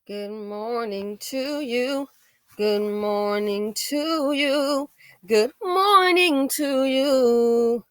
Good morning to you. Good morning to you. Good morning to you.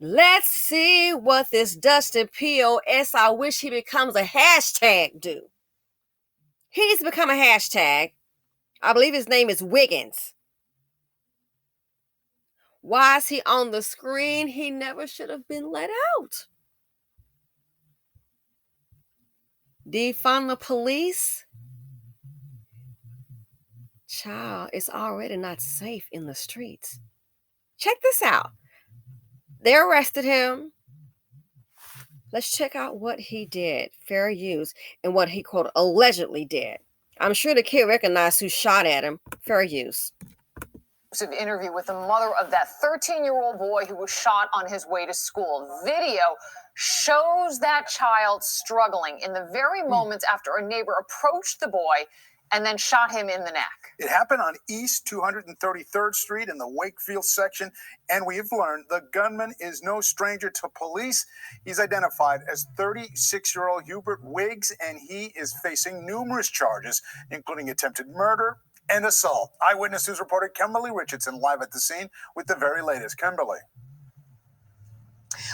Let's see what this Dusty POS I wish he becomes a hashtag do. He needs to become a hashtag. I believe his name is Wiggins. Why is he on the screen? He never should have been let out. Defund the police? Child, it's already not safe in the streets. Check this out. They arrested him. Let's check out what he did, fair use, and what he, quote, allegedly did. I'm sure the kid recognized who shot at him. Fair use. Interview with the mother of that 13-year-old boy who was shot on his way to school. Video shows that child struggling in the very moments after a neighbor approached the boy and then shot him in the neck. It happened on East 233rd Street in the Wakefield section, and we've learned the gunman is no stranger to police. He's identified as 36-year-old Hubert Wiggs, and he is facing numerous charges, including attempted murder and assault. Eyewitness News reporter Kimberly Richardson live at the scene with the very latest. Kimberly.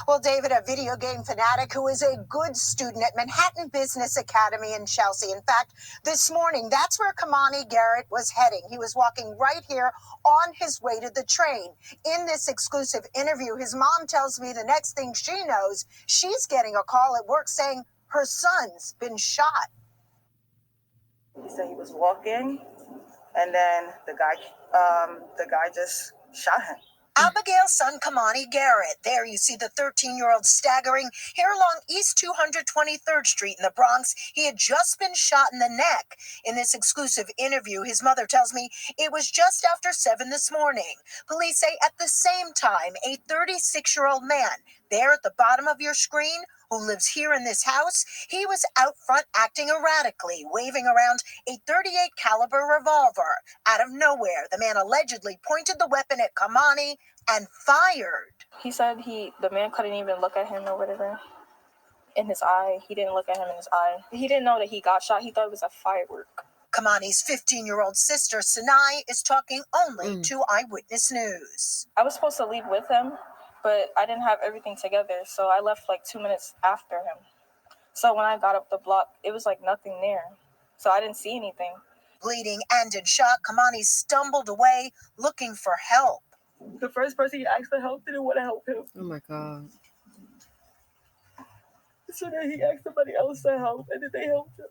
Well, David, a video game fanatic who is a good student at Manhattan Business Academy in Chelsea. In fact, this morning, that's where Kamani Garrett was heading. He was walking right here on his way to the train. In this exclusive interview, his mom tells me the next thing she knows, she's getting a call at work saying her son's been shot. He said he was walking, and then the guy just shot him. Abigail's son, Kamani Garrett. There you see the 13-year-old staggering here along East 223rd Street in the Bronx. He had just been shot in the neck. In this exclusive interview, his mother tells me it was just after 7 this morning. Police say at the same time, a 36-year-old man, there at the bottom of your screen, who lives here in this house, he was out front acting erratically, waving around a .38 caliber revolver. Out of nowhere, the man allegedly pointed the weapon at Kamani and fired. He said the man couldn't even look at him or whatever in his eye. He didn't look at him in his eye. He didn't know that he got shot. He thought it was a firework. Kamani's 15-year-old sister, Sinai, is talking only to Eyewitness News. I was supposed to leave with him, but I didn't have everything together, so I left like 2 minutes after him. So when I got up the block, it was like nothing there. So I didn't see anything. Bleeding and in shock, Kamani stumbled away looking for help. The first person he asked for help didn't want to help him. Oh my God. So then he asked somebody else to help, and then they helped him.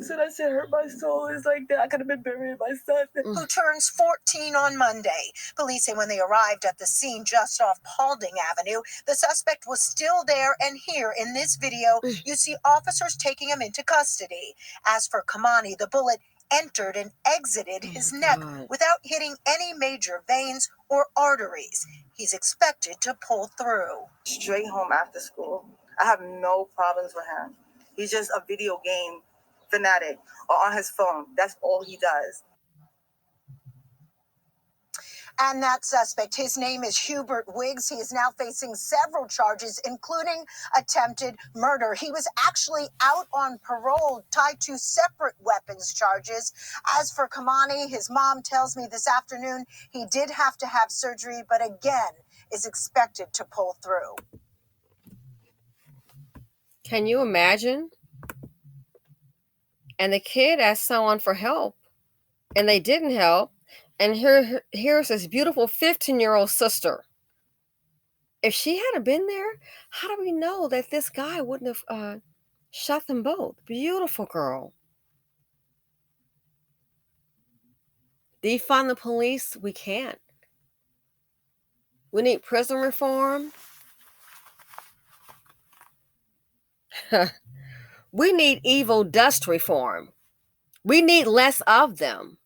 So that shit hurt my soul. It's like that I could have been burying my son. Who turns 14 on Monday. Police say when they arrived at the scene just off Paulding Avenue, the suspect was still there, and here in this video, you see officers taking him into custody. As for Kamani, the bullet entered and exited his neck without hitting any major veins or arteries. He's expected to pull through. Straight home after school. I have no problems with him. He's just a video game fanatic or on his phone. That's all he does. And that suspect, his name is Hubert Wiggs. He is now facing several charges, including attempted murder. He was actually out on parole tied to separate weapons charges. As for Kamani, his mom tells me this afternoon he did have to have surgery, but again is expected to pull through. Can you imagine? And the kid asked someone for help, and they didn't help. And here's his beautiful 15-year-old sister. If she hadn't been there, how do we know that this guy wouldn't have shot them both? Beautiful girl. Defund the police? We can't. We need prison reform. We need evil dust reform. We need less of them.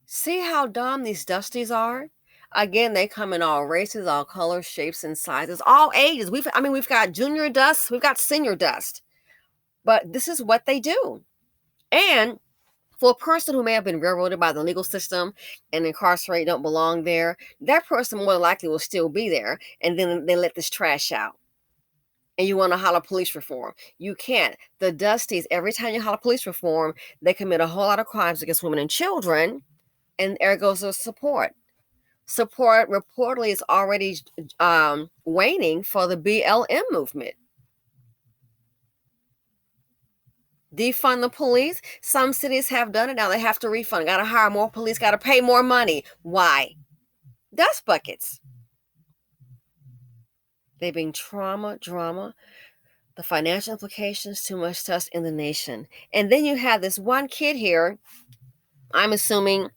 See how dumb these dusties are? Again, they come in all races, all colors, shapes, and sizes, all ages. We've got junior dust, we've got senior dust. But this is what they do. And for a person who may have been railroaded by the legal system and incarcerated, don't belong there, that person more likely will still be there. And then they let this trash out. and you want to holler police reform. You can't. The Dusties, every time you holler police reform, they commit a whole lot of crimes against women and children, and there goes the support. Support reportedly is already waning for the BLM movement. Defund the police. Some cities have done it. Now they have to refund. Got to hire more police. Got to pay more money. Why? Dust buckets. They bring trauma, drama, the financial implications, too much dust in the nation. And then you have this one kid here, I'm assuming,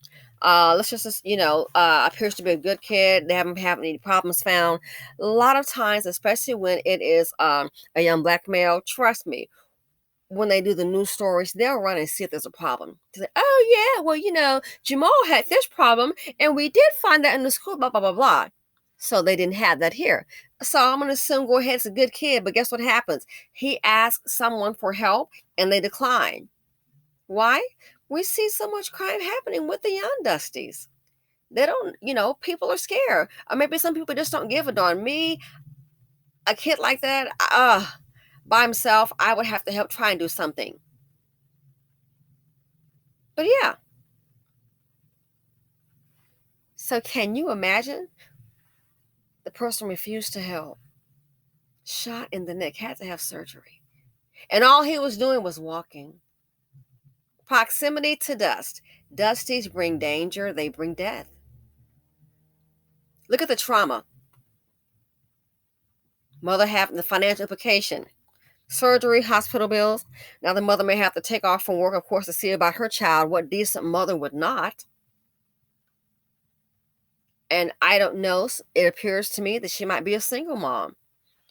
let's just, appears to be a good kid. They haven't had any problems found. A lot of times, especially when it is a young black male, trust me, when they do the news stories, they'll run and see if there's a problem. They say, oh yeah, well, Jamal had this problem, and we did find that in the school, blah, blah, blah, blah. So they didn't have that here. So I'm going to assume, go ahead, it's a good kid, but guess what happens? He asks someone for help, and they decline. Why? We see so much crime happening with the young Dusties. They don't, people are scared. Or maybe some people just don't give a darn. Me, a kid like that, by himself, I would have to help try and do something. But yeah. So can you imagine? The person refused to help. Shot in the neck, had to have surgery. And all he was doing was walking. Proximity to dust. Dusties bring danger, they bring death. Look at the trauma. Mother having the financial implication. Surgery, hospital bills. Now the mother may have to take off from work, of course, to see about her child. What decent mother would not? And I don't know. It appears to me that she might be a single mom.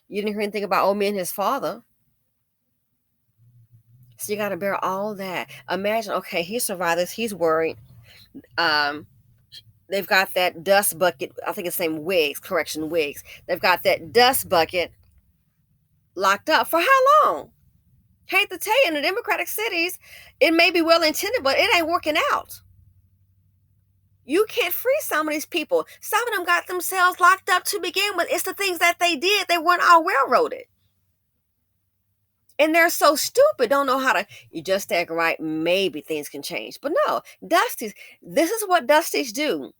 You didn't hear anything about me and his father. So you got to bear all that. Imagine, okay, he survived this. He's worried. They've got that dust bucket. I think it's named Wiggs. They've got that dust bucket locked up. For how long? Hate to tell you, in the Democratic cities, it may be well intended, but it ain't working out. You can't free some of these people. Some of them got themselves locked up to begin with. It's the things that they did. They weren't all railroaded. And they're so stupid, don't know how to, you just act right, maybe things can change. But no, Dusties, this is what Dusties do.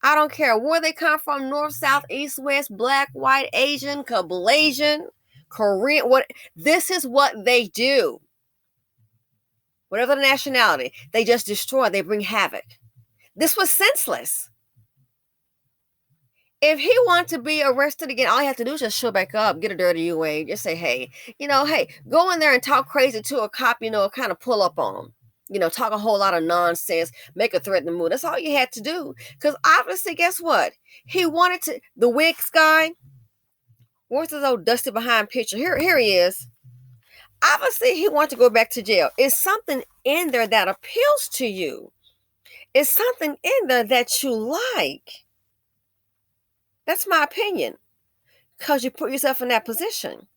I don't care where they come from, north, south, east, west, black, white, Asian, Kablasian, Korean, this is what they do. Whatever the nationality, they just destroy, they bring havoc. This was senseless. If he wants to be arrested again, all he has to do is just show back up, get a dirty UA, just say, hey, go in there and talk crazy to a cop, kind of pull up on him. Talk a whole lot of nonsense, make a threatening move. That's all you had to do. Because obviously, guess what? He wanted to, the Wiggs guy, where's this old dusty behind picture? Here he is. Obviously, he wants to go back to jail. It's something in there that appeals to you. It's something in there that you like. That's my opinion, because you put yourself in that position.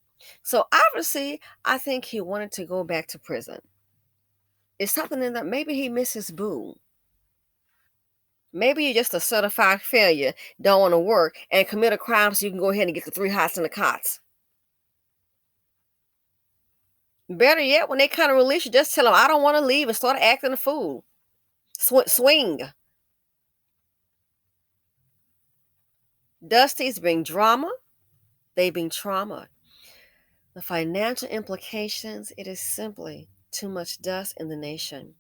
So obviously, I think he wanted to go back to prison. It's something in that. Maybe he misses boo. Maybe you're just a certified failure, don't want to work, and commit a crime so you can go ahead and get the 3 hots and the cots. Better yet, when they kind of release you, just tell them, I don't want to leave, and start acting a fool. Swing. Dusties bring drama. They bring trauma. The financial implications, it is simply too much dust in the nation.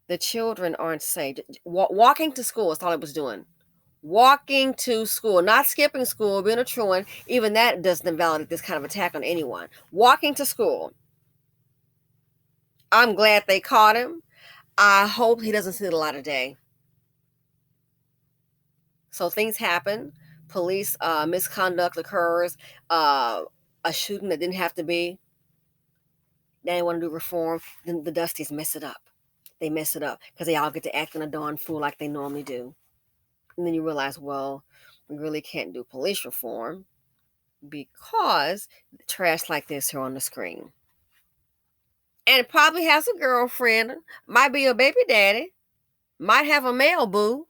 The children aren't safe. Walking to school is all it was doing. Walking to school, not skipping school, being a truant. Even that doesn't invalidate this kind of attack on anyone. Walking to school. I'm glad they caught him. I hope he doesn't see the light of day. So things happen. Police misconduct occurs. A shooting that didn't have to be. They want to do reform. Then the Dusties mess it up. They mess it up because they all get to act in a darn fool like they normally do. And then you realize, well, we really can't do police reform because trash like this here on the screen. And probably has a girlfriend, might be a baby daddy, might have a male boo.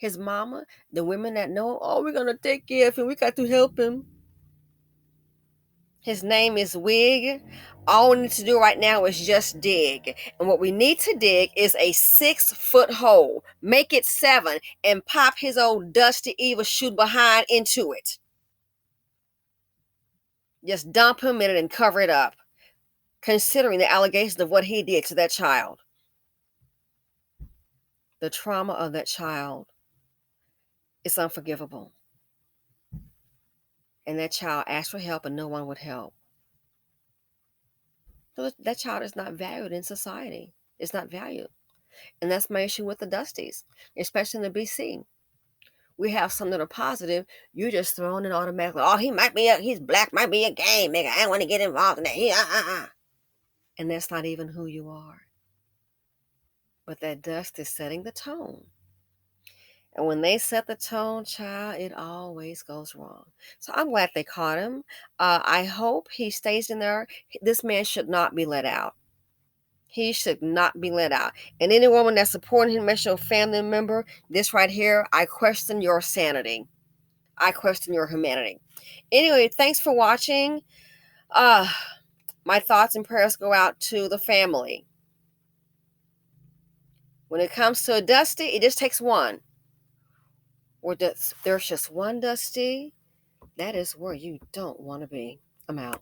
His mama, the women that know, oh, we're going to take care of him. We got to help him. His name is Wig. All we need to do right now is just dig. And what we need to dig is a 6-foot hole. Make it 7 and pop his old dusty evil shoot behind into it. Just dump him in it and cover it up. Considering the allegations of what he did to that child. The trauma of that child is unforgivable. And that child asked for help and no one would help. So that child is not valued in society. It's not valued. And that's my issue with the Dusties, especially in the BC. We have some that are positive. You're just thrown in automatically. Oh, he's black, might be a gang nigga. I don't want to get involved in that. And that's not even who you are. But that dust is setting the tone. And when they set the tone, child, it always goes wrong. So I'm glad they caught him. I hope he stays in there. This man should not be let out. He should not be let out. And any woman that's supporting him as your family member, this right here, I question your sanity. I question your humanity. Anyway, thanks for watching. My thoughts and prayers go out to the family. When it comes to a Dusty, it just takes one. Or there's just one Dusty. That is where you don't want to be. I'm out.